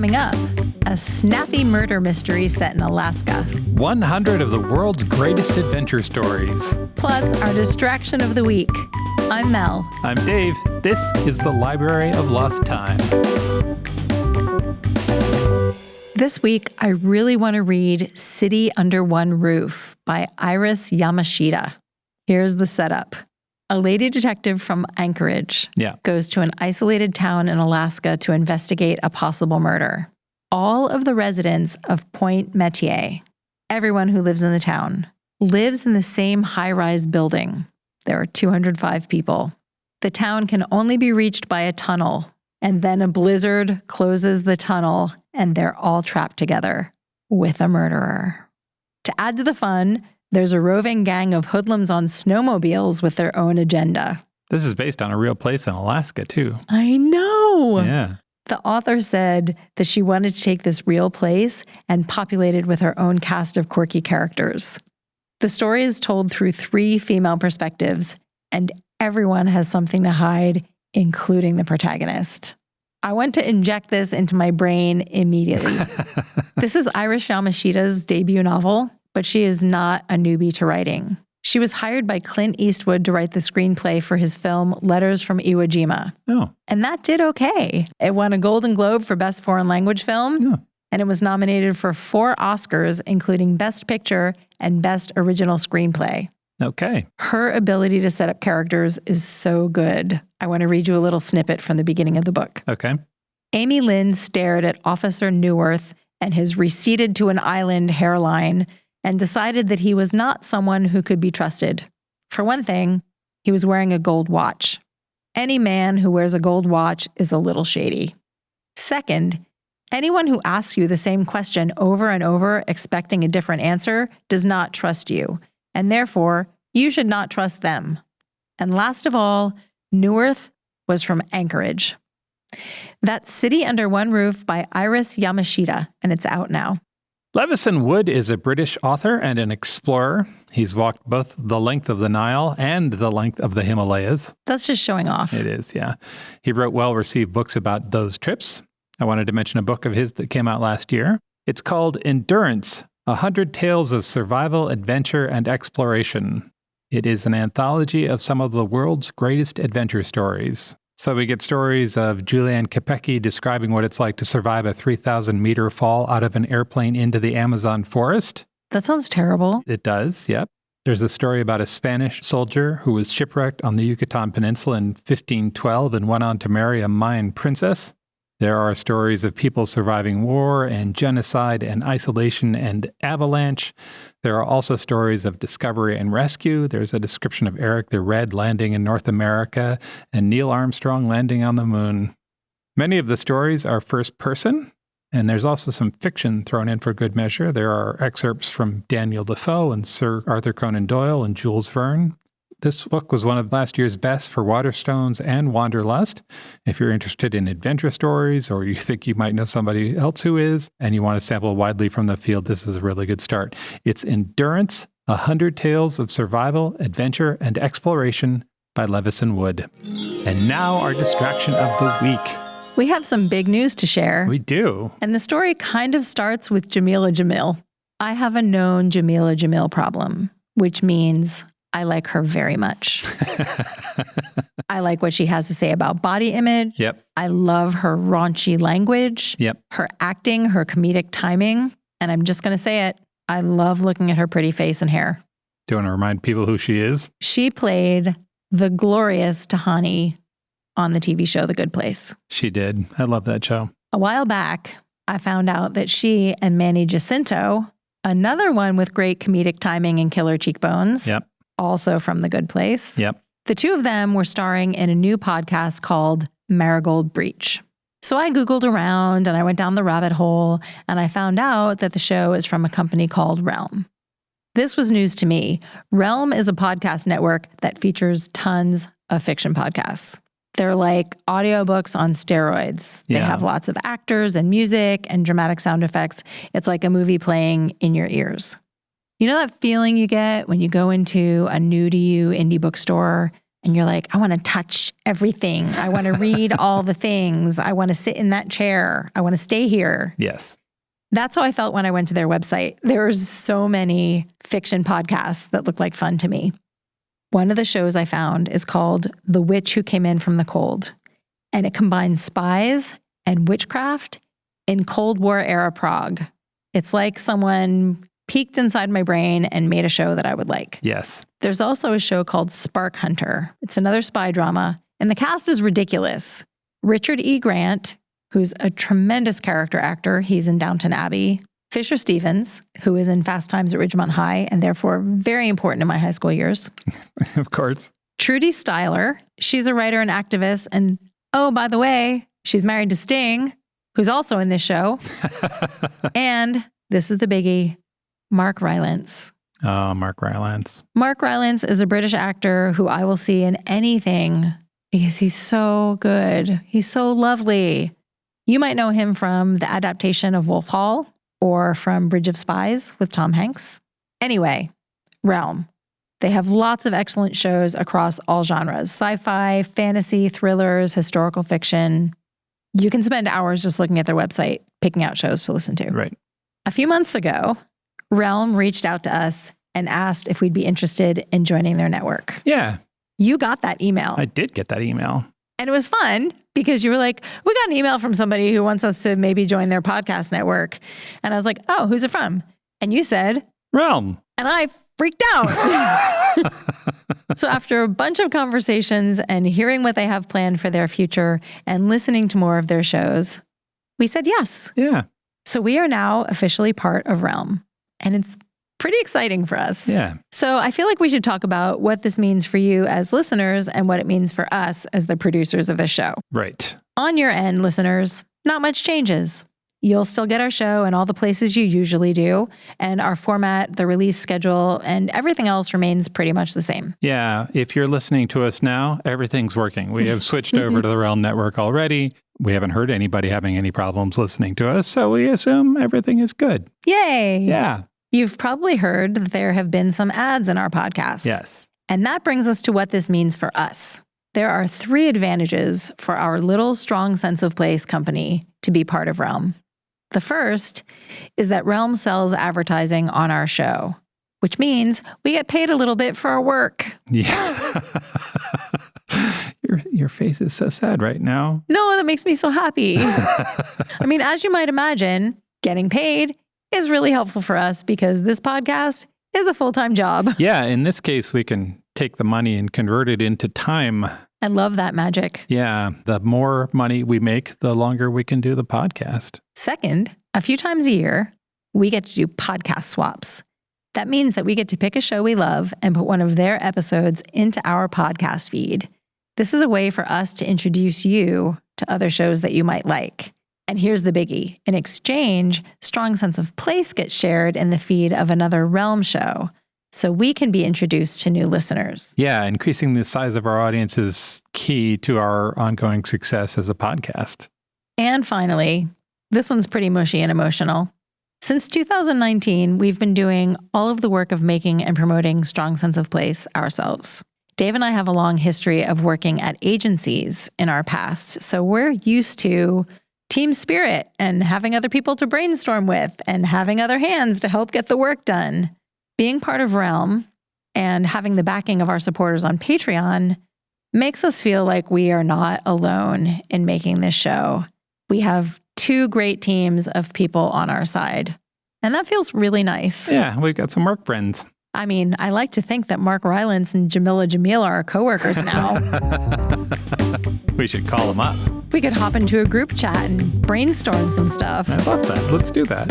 Coming up, a snappy murder mystery set in Alaska. 100 of the world's greatest adventure stories. Plus, our distraction of the week. I'm Mel. I'm Dave. This is the Library of Lost Time. This week, I really want to read City Under One Roof by Iris Yamashita. Here's the setup. A lady detective from Anchorage goes to an isolated town in Alaska to investigate a possible murder. All of the residents of Point Metier, everyone who lives in the town, lives in the same high-rise building. There are 205 people. The town can only be reached by a tunnel, and then a blizzard closes the tunnel, and they're all trapped together with a murderer. To add to the fun, there's a roving gang of hoodlums on snowmobiles with their own agenda. This is based on a real place in Alaska, too. I know! Yeah. The author said that she wanted to take this real place and populate it with her own cast of quirky characters. The story is told through 3 female perspectives, and everyone has something to hide, including the protagonist. I want to inject this into my brain immediately. This is Iris Yamashita's debut novel, but she is not a newbie to writing. She was hired by Clint Eastwood to write the screenplay for his film Letters from Iwo Jima. Oh. And that did okay. It won a Golden Globe for Best Foreign Language Film, and it was nominated for 4 Oscars, including Best Picture and Best Original Screenplay. Okay. Her ability to set up characters is so good. I want to read you a little snippet from the beginning of the book. Okay. Amy Lynn stared at Officer Neuwirth and his receded to an island hairline and decided that he was not someone who could be trusted. For one thing, he was wearing a gold watch. Any man who wears a gold watch is a little shady. Second, anyone who asks you the same question over and over expecting a different answer does not trust you, and therefore, you should not trust them. And last of all, Neuwirth was from Anchorage. That's City Under One Roof by Iris Yamashita, and it's out now. Levison Wood is a British author and an explorer. He's walked both the length of the Nile and the length of the Himalayas. That's just showing off. It is, yeah. He wrote well-received books about those trips. I wanted to mention a book of his that came out last year. It's called Endurance, 100 Tales of Survival, Adventure, and Exploration. It is an anthology of some of the world's greatest adventure stories. So we get stories of Julianne Kopecky describing what it's like to survive a 3,000-meter fall out of an airplane into the Amazon forest. That sounds terrible. It does, yep. There's a story about a Spanish soldier who was shipwrecked on the Yucatan Peninsula in 1512 and went on to marry a Mayan princess. There are stories of people surviving war and genocide and isolation and avalanche. There are also stories of discovery and rescue. There's a description of Eric the Red landing in North America and Neil Armstrong landing on the moon. Many of the stories are first person, and there's also some fiction thrown in for good measure. There are excerpts from Daniel Defoe and Sir Arthur Conan Doyle and Jules Verne. This book was one of last year's best for Waterstones and Wanderlust. If you're interested in adventure stories or you think you might know somebody else who is and you want to sample widely from the field, this is a really good start. It's Endurance, 100 Tales of Survival, Adventure, and Exploration by Levison Wood. And now our distraction of the week. We have some big news to share. We do. And the story kind of starts with Jameela Jamil. I have a known Jameela Jamil problem, which means I like her very much. I like what she has to say about body image. Yep. I love her raunchy language. Yep. Her acting, her comedic timing. And I'm just going to say it. I love looking at her pretty face and hair. Do you want to remind people who she is? She played the glorious Tahani on the TV show The Good Place. She did. I love that show. A while back, I found out that she and Manny Jacinto, another one with great comedic timing and killer cheekbones, also from The Good Place. The two of them were starring in a new podcast called Marigold Breach. So I Googled around and I went down the rabbit hole and I found out that the show is from a company called Realm. This was news to me. Realm is a podcast network that features tons of fiction podcasts. They're like audiobooks on steroids. They have lots of actors and music and dramatic sound effects. It's like a movie playing in your ears. You know that feeling you get when you go into a new to you indie bookstore and you're like, I want to touch everything. I want to read all the things. I want to sit in that chair. I want to stay here. Yes. That's how I felt when I went to their website. There's so many fiction podcasts that look like fun to me. One of the shows I found is called The Witch Who Came In From the Cold, and it combines spies and witchcraft in Cold War era Prague. It's like someone peeked inside my brain and made a show that I would like. Yes. There's also a show called Spark Hunter. It's another spy drama, and the cast is ridiculous. Richard E. Grant, who's a tremendous character actor. He's in Downton Abbey. Fisher Stevens, who is in Fast Times at Ridgemont High, and therefore very important in my high school years. Of course. Trudy Styler. She's a writer and activist. And oh, by the way, she's married to Sting, who's also in this show. And this is the biggie, Mark Rylance. Oh, Mark Rylance. Mark Rylance is a British actor who I will see in anything because he's so good. He's so lovely. You might know him from the adaptation of Wolf Hall or from Bridge of Spies with Tom Hanks. Anyway, Realm. They have lots of excellent shows across all genres: sci-fi, fantasy, thrillers, historical fiction. You can spend hours just looking at their website, picking out shows to listen to. Right. A few months ago, Realm reached out to us and asked if we'd be interested in joining their network. Yeah. You got that email. I did get that email. And it was fun because you were like, we got an email from somebody who wants us to maybe join their podcast network. And I was like, oh, who's it from? And you said, Realm. And I freaked out. So after a bunch of conversations and hearing what they have planned for their future and listening to more of their shows, we said yes. Yeah. So we are now officially part of Realm. And it's pretty exciting for us. Yeah. So I feel like we should talk about what this means for you as listeners and what it means for us as the producers of the show. Right. On your end, listeners, not much changes. You'll still get our show in all the places you usually do, and our format, the release schedule, and everything else remains pretty much the same. Yeah. If you're listening to us now, everything's working. We have switched over to the Realm Network already. We haven't heard anybody having any problems listening to us, so we assume everything is good. Yay! Yeah. You've probably heard that there have been some ads in our podcast. Yes. And that brings us to what this means for us. There are 3 advantages for our little strong sense of place company to be part of Realm. The first is that Realm sells advertising on our show, which means we get paid a little bit for our work. Yeah. Your face is so sad right now. No, that makes me so happy. I mean, as you might imagine, getting paid is really helpful for us because this podcast is a full-time job. Yeah, in this case, we can take the money and convert it into time. I love that magic. Yeah, the more money we make, the longer we can do the podcast. Second, a few times a year, we get to do podcast swaps. That means that we get to pick a show we love and put one of their episodes into our podcast feed. This is a way for us to introduce you to other shows that you might like. And here's the biggie. In exchange, Strong Sense of Place gets shared in the feed of another Realm show, so we can be introduced to new listeners. Yeah, increasing the size of our audience is key to our ongoing success as a podcast. And finally, this one's pretty mushy and emotional. Since 2019, we've been doing all of the work of making and promoting Strong Sense of Place ourselves. Dave and I have a long history of working at agencies in our past, so we're used to team spirit and having other people to brainstorm with and having other hands to help get the work done. Being part of Realm and having the backing of our supporters on Patreon makes us feel like we are not alone in making this show. We have 2 great teams of people on our side, and that feels really nice. Yeah, we've got some work friends. I mean, I like to think that Mark Rylance and Jamil are our coworkers now. We should call them up. We could hop into a group chat and brainstorm some stuff. I love that. Let's do that.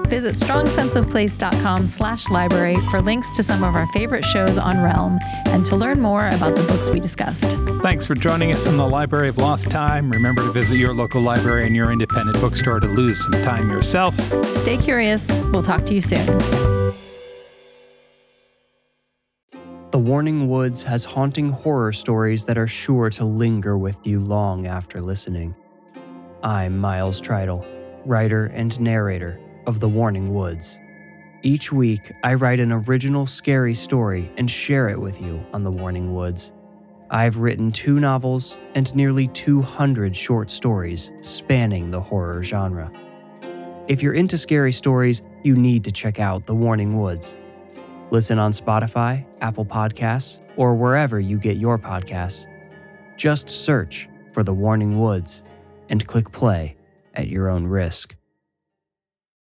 Visit strongsenseofplace.com/library for links to some of our favorite shows on Realm and to learn more about the books we discussed. Thanks for joining us in the Library of Lost Time. Remember to visit your local library and your independent bookstore to lose some time yourself. Stay curious. We'll talk to you soon. The Warning Woods has haunting horror stories that are sure to linger with you long after listening. I'm Miles Tritle, writer and narrator of The Warning Woods. Each week, I write an original scary story and share it with you on The Warning Woods. I've written 2 novels and nearly 200 short stories spanning the horror genre. If you're into scary stories, you need to check out The Warning Woods. Listen on Spotify, Apple Podcasts, or wherever you get your podcasts. Just search for The Warning Woods and click play at your own risk.